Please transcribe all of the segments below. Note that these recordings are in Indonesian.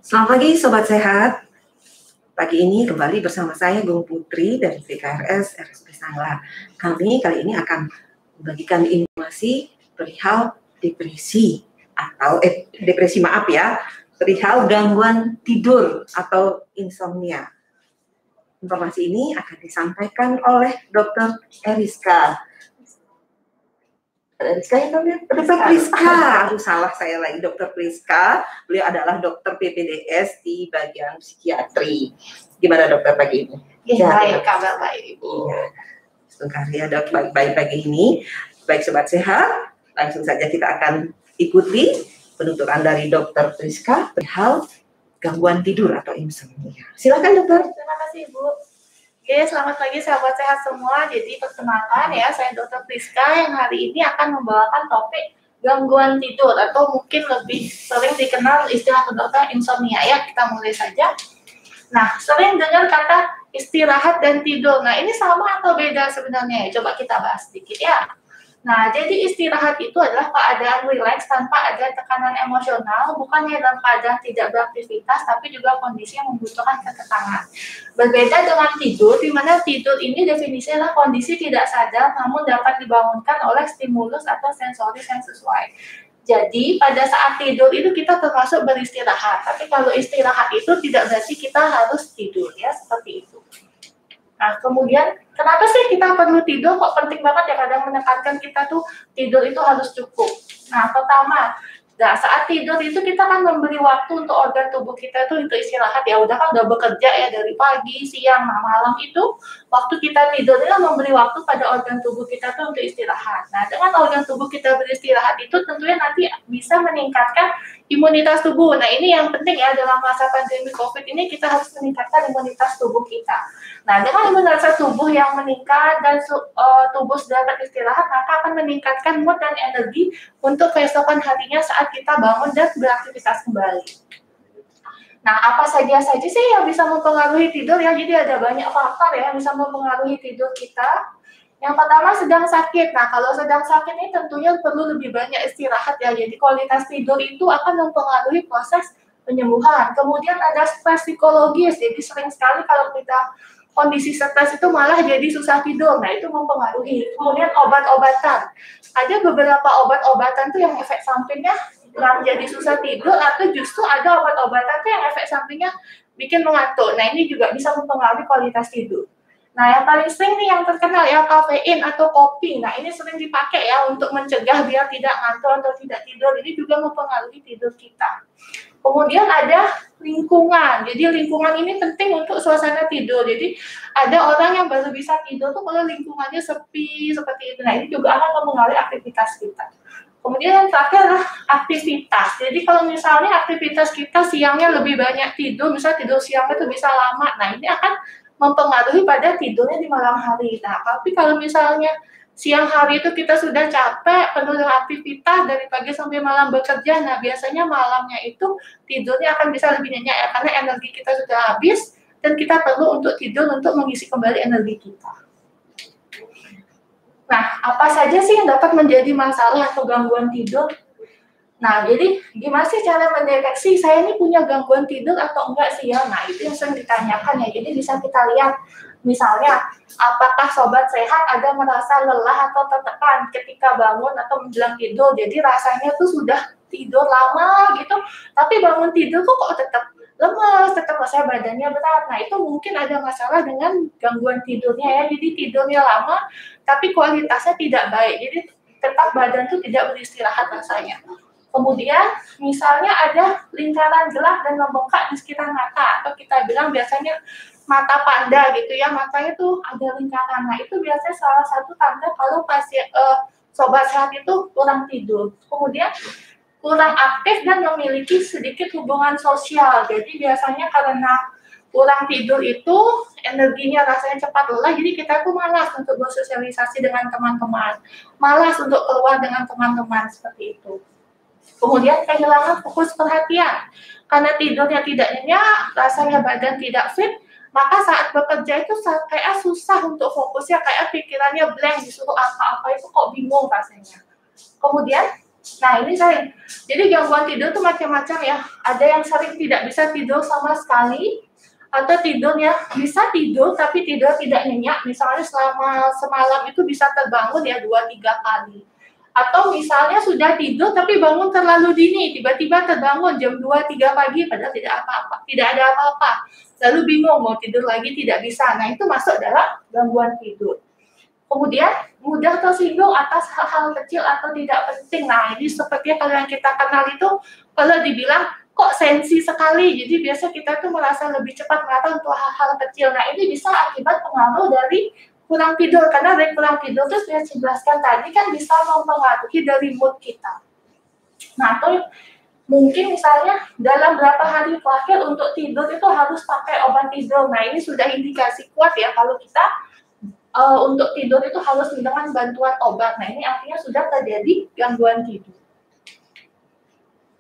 Selamat pagi Sobat Sehat. Pagi ini kembali bersama saya Gung Putri dari VKRS RSP Sangla. Kami kali ini akan membagikan informasi perihal depresi atau perihal gangguan tidur atau insomnia. Informasi ini akan disampaikan oleh Dr. Eriska. Dr. Priska, aduh salah saya lagi, Dr. Priska. Beliau adalah dokter PPDS di bagian psikiatri. Gimana dokter pagi ini? Ya, baik, kabar baik Ibu. Iya, sekarang dok baik pagi ini. Baik Sobat Sehat, langsung saja kita akan ikuti penuturan dari Dr. Priska perihal gangguan tidur atau insomnia. Silakan dokter. Terima kasih Ibu. Oke, selamat pagi sahabat sehat semua. Jadi perkenalkan ya, saya Dr. Priska yang hari ini akan membawakan topik gangguan tidur atau mungkin lebih sering dikenal istilah kedokteran insomnia. Ya, kita mulai saja. Nah, sering dengar kata istirahat dan tidur. Nah, ini sama atau beda sebenarnya? Coba kita bahas sedikit ya. Nah, jadi istirahat itu adalah keadaan rileks tanpa ada tekanan emosional, bukannya dalam keadaan tidak beraktivitas, tapi juga kondisi yang membutuhkan ketenangan. Berbeda dengan tidur, di mana tidur ini definisinya adalah kondisi tidak sadar, namun dapat dibangunkan oleh stimulus atau sensoris yang sesuai. Jadi, pada saat tidur itu kita termasuk beristirahat, tapi kalau istirahat itu tidak berarti kita harus tidur, ya, seperti itu. Nah, kemudian kenapa sih kita perlu tidur? Kok penting banget ya kadang menekankan kita tuh tidur itu harus cukup. Nah, pertama, saat tidur itu kita kan memberi waktu untuk organ tubuh kita tuh untuk istirahat. Ya udah kan udah bekerja ya dari pagi, siang, malam itu waktu kita tidur itu memberi waktu pada organ tubuh kita tuh untuk istirahat. Nah, dengan organ tubuh kita beristirahat itu tentunya nanti bisa meningkatkan imunitas tubuh. Nah, ini yang penting ya dalam masa pandemi COVID ini kita harus meningkatkan imunitas tubuh kita. Nah, dengan imunitas tubuh yang meningkat dan tubuh sudah beristirahat, maka akan meningkatkan mood dan energi untuk keesokan harinya saat kita bangun dan beraktivitas kembali. Nah, apa saja sih yang bisa mempengaruhi tidur ya? Jadi ada banyak faktor ya yang bisa mempengaruhi tidur kita. Yang pertama sedang sakit. Nah, kalau sedang sakit ini tentunya perlu lebih banyak istirahat ya. Jadi kualitas tidur itu akan mempengaruhi proses penyembuhan. Kemudian ada stres psikologis. Jadi sering sekali kalau kita kondisi stres itu malah jadi susah tidur. Nah, itu mempengaruhi. Kemudian obat-obatan. Ada beberapa obat-obatan tuh yang efek sampingnya kurang jadi susah tidur, atau justru ada obat-obatan tuh yang efek sampingnya bikin mengantuk. Nah, ini juga bisa mempengaruhi kualitas tidur. Nah, yang paling sering nih yang terkenal ya kafein atau kopi. Nah, ini sering dipakai ya untuk mencegah biar tidak ngantuk atau tidak tidur. Ini juga mempengaruhi tidur kita. Kemudian ada lingkungan. Jadi lingkungan ini penting untuk suasana tidur. Jadi ada orang yang baru bisa tidur tuh kalau lingkungannya sepi seperti itu. Nah, ini juga akan mempengaruhi aktivitas kita. Kemudian yang terakhir adalah aktivitas. Jadi kalau misalnya aktivitas kita siangnya lebih banyak tidur, misalnya tidur siangnya itu bisa lama. Nah, ini akan mempengaruhi pada tidurnya di malam hari. Nah, tapi kalau misalnya siang hari itu kita sudah capek, penuh dengan aktivitas dari pagi sampai malam bekerja, nah biasanya malamnya itu tidurnya akan bisa lebih nyenyak ya, karena energi kita sudah habis dan kita perlu untuk tidur untuk mengisi kembali energi kita. Nah, apa saja sih yang dapat menjadi masalah atau gangguan tidur? Nah, jadi gimana sih cara mendeteksi saya ini punya gangguan tidur atau enggak sih ya? Nah, itu yang sering ditanyakan ya. Jadi bisa kita lihat, misalnya, apakah sobat sehat ada merasa lelah atau tertekan ketika bangun atau menjelang tidur. Jadi rasanya tuh sudah tidur lama gitu, tapi bangun tidur kok tetap lemas, tetap rasanya badannya berat. Nah, itu mungkin ada masalah dengan gangguan tidurnya ya. Jadi tidurnya lama, tapi kualitasnya tidak baik. Jadi tetap badan tuh tidak beristirahat rasanya. Kemudian misalnya ada lingkaran gelap dan membengkak di sekitar mata, atau kita bilang biasanya mata panda gitu ya, matanya tuh ada lingkaran. Nah, itu biasanya salah satu tanda kalau sobat sehat itu kurang tidur. Kemudian kurang aktif dan memiliki sedikit hubungan sosial. Jadi biasanya karena kurang tidur itu energinya rasanya cepat lelah, jadi kita tuh malas untuk bersosialisasi dengan teman-teman, malas untuk keluar dengan teman-teman seperti itu. Kemudian kehilangan fokus perhatian. Karena tidurnya tidak nyenyak, rasanya badan tidak fit, maka saat bekerja itu kayak susah untuk fokusnya, kayak pikirannya blank, disuruh apa-apa itu kok bingung rasanya. Kemudian Nah, ini sering. Jadi gangguan tidur tuh macam-macam ya. Ada yang sering tidak bisa tidur sama sekali, atau tidurnya bisa tidur tapi tidur tidak nyenyak. Misalnya selama semalam itu bisa terbangun ya 2-3 kali. Atau misalnya sudah tidur tapi bangun terlalu dini, tiba-tiba terbangun jam 2-3 pagi padahal tidak apa-apa, tidak ada apa-apa. Lalu bingung mau tidur lagi tidak bisa. Nah, itu masuk dalam gangguan tidur. Kemudian mudah tersinggung atas hal-hal kecil atau tidak penting. Nah, ini seperti kalau yang kita kenal itu, kalau dibilang kok sensi sekali, jadi biasa kita tuh merasa lebih cepat marah untuk hal-hal kecil. Nah, ini bisa akibat pengaruh dari kurang tidur, karena dari kurang tidur itu saya jelaskan tadi kan bisa mempengaruhi dari mood kita. Nah, atau mungkin misalnya dalam berapa hari terakhir untuk tidur itu harus pakai obat tidur. Nah, ini sudah indikasi kuat ya kalau kita untuk tidur itu harus dengan bantuan obat. Nah, ini artinya sudah terjadi gangguan tidur.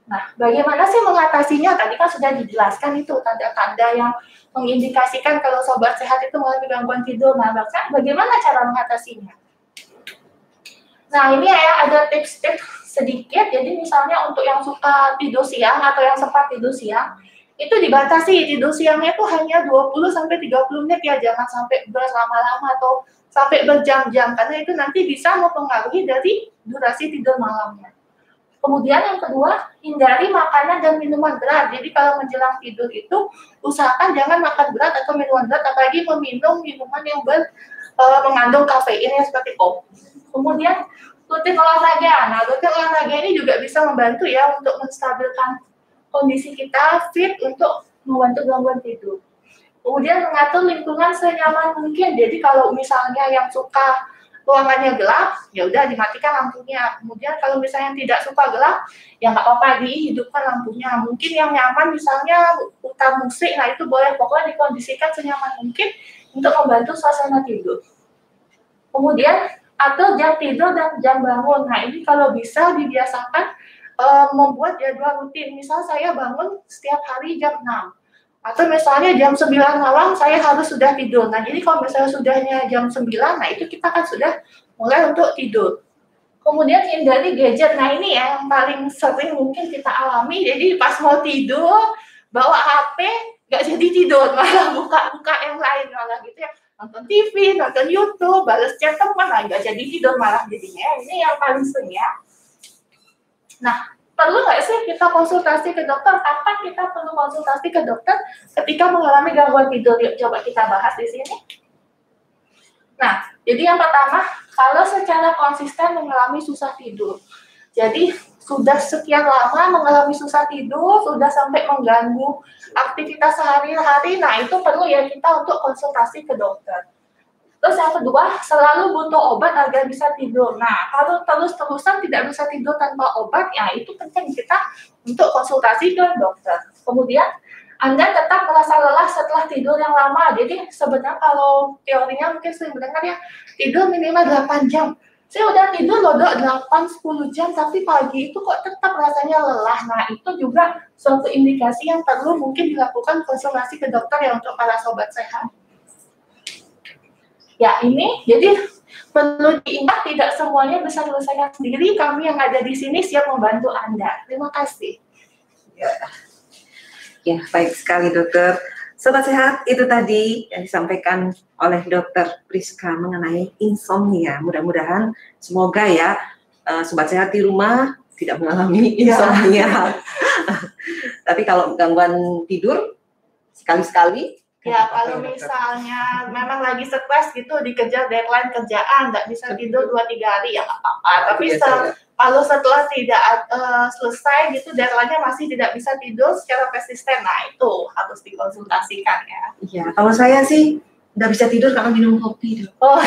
Nah, bagaimana sih mengatasinya? Tadi kan sudah dijelaskan itu tanda-tanda yang mengindikasikan kalau sobat sehat itu mengalami gangguan tidur. Nah, bahkan bagaimana cara mengatasinya? Nah, ini ya ada tips-tips sedikit. Jadi misalnya untuk yang suka tidur siang atau yang sempat tidur siang, itu dibatasi tidur siangnya itu hanya 20-30 menit ya, jangan sampai berlama-lama atau sampai berjam-jam, karena itu nanti bisa mempengaruhi dari durasi tidur malamnya. Kemudian yang kedua, hindari makanan dan minuman berat. Jadi kalau menjelang tidur itu usahakan jangan makan berat atau minuman berat, apalagi meminum minuman yang mengandung kafein ya seperti kopi. Kemudian rutin olahraga. Nah, rutin olahraga ini juga bisa membantu ya untuk menstabilkan kondisi kita fit untuk membantu gangguan tidur. Kemudian mengatur lingkungan senyaman mungkin. Jadi kalau misalnya yang suka ruangannya gelap, ya udah dimatikan lampunya. Kemudian kalau misalnya tidak suka gelap, ya nggak apa-apa dihidupkan lampunya. Mungkin yang nyaman misalnya putar musik, nah itu boleh, pokoknya dikondisikan senyaman mungkin untuk membantu suasana tidur. Kemudian atur jam tidur dan jam bangun. Nah, ini kalau bisa dibiasakan membuat jadwal rutin. Misal saya bangun setiap hari jam 6. Atau misalnya jam 9 malam saya harus sudah tidur. Nah, jadi kalau misalnya sudahnya jam 9, nah itu kita kan sudah mulai untuk tidur. Kemudian hindari gadget. Nah, ini ya yang paling sering mungkin kita alami. Jadi pas mau tidur, bawa HP, nggak jadi tidur. Malah buka-buka yang lain. Malah gitu ya. Nonton TV, nonton YouTube, balas chat teman, nggak jadi tidur malah jadinya. Ini yang paling sering ya. Nah, perlu nggak sih kita konsultasi ke dokter? Kapan kita perlu konsultasi ke dokter ketika mengalami gangguan tidur? Yuk coba kita bahas di sini. Nah, jadi yang pertama, kalau secara konsisten mengalami susah tidur. Jadi, sudah sekian lama mengalami susah tidur, sudah sampai mengganggu aktivitas sehari-hari, nah itu perlu ya kita untuk konsultasi ke dokter. Terus yang kedua, selalu butuh obat agar bisa tidur. Nah, kalau terus-terusan tidak bisa tidur tanpa obat, ya itu penting kita untuk konsultasi ke dokter. Kemudian, Anda tetap merasa lelah setelah tidur yang lama. Jadi, sebenarnya kalau teorinya mungkin sering mendengar ya, tidur minimal 8 jam. Saya udah tidur loh, 8-10 jam, tapi pagi itu kok tetap rasanya lelah. Nah, itu juga suatu indikasi yang perlu mungkin dilakukan konsultasi ke dokter ya untuk para sobat sehat. Ya, ini jadi perlu diingat tidak semuanya bisa selesaikan sendiri. Kami yang ada di sini siap membantu Anda. Terima kasih. Ya, baik sekali dokter. Sobat sehat, itu tadi yang disampaikan oleh Dokter Priska mengenai insomnia. Mudah-mudahan semoga ya sobat sehat di rumah tidak mengalami insomnia. Tapi kalau gangguan tidur sekali-sekali. Ya, kalau misalnya memang lagi stres gitu, dikejar deadline kerjaan, nggak bisa tidur 2-3 hari, ya nggak apa-apa. Tapi kalau setelah tidak selesai gitu, deadline-nya masih tidak bisa tidur secara persisten, nah itu harus dikonsultasikan ya. Iya, kalau saya sih nggak bisa tidur karena minum kopi. Oh,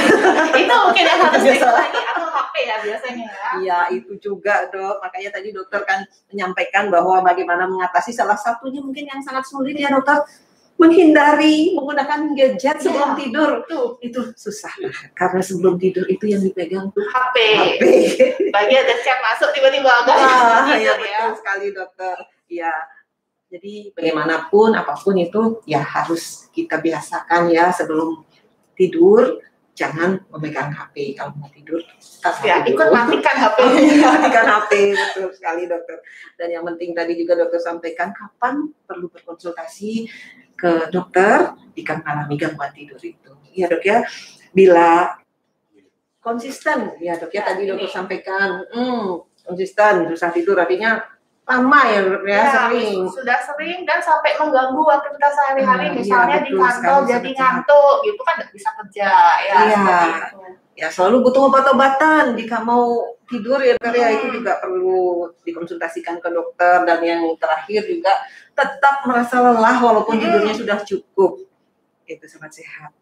itu mungkin yang harus dikurangi, atau HP ya biasanya ya. Iya, itu juga dok. Makanya tadi dokter kan menyampaikan bahwa bagaimana mengatasi, salah satunya mungkin yang sangat sulit ya dokter, menghindari menggunakan gadget sebelum tidur. Itu susah karena sebelum tidur itu yang dipegang tuh HP. Bagi ada chat masuk tiba-tiba ya betul sekali dokter. Ya, jadi bagaimanapun apapun itu ya harus kita biasakan ya sebelum tidur jangan memegang HP kalau mau tidur. Ya, ikut matikan HP. Matikan HP, betul sekali dokter. Dan yang penting tadi juga dokter sampaikan kapan perlu berkonsultasi ke dokter jika mengalami gangguan tidur itu. Ya dok ya, bila konsisten, ya dok ya, tadi dokter sampaikan, konsisten susah tidur artinya lama ya dok ya, sering. Sudah sering dan sampai mengganggu aktivitas sehari-hari, misalnya di kantor sekali, jadi ngantuk, gitu kan nggak bisa kerja ya. Ya selalu butuh obat-obatan jika mau tidur ya dok ya, itu juga perlu dikonsultasikan ke dokter. Dan yang terakhir juga tetap merasa lelah walaupun tidurnya sudah cukup. Itu sobat sehat.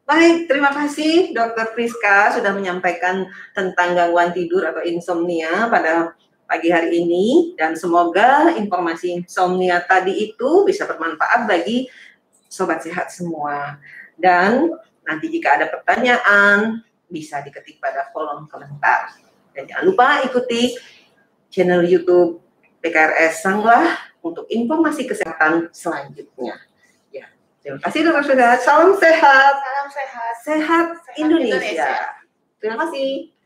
Baik, terima kasih Dr. Priska sudah menyampaikan tentang gangguan tidur atau insomnia pada pagi hari ini, dan semoga informasi insomnia tadi itu bisa bermanfaat bagi sobat sehat semua. Dan nanti jika ada pertanyaan bisa diketik pada kolom komentar. Dan jangan lupa ikuti channel YouTube PKRS Sanglah untuk informasi kesehatan selanjutnya. Ya, terima kasih Dr. Sehat. Salam sehat. Salam sehat. Sehat Indonesia. Terima kasih.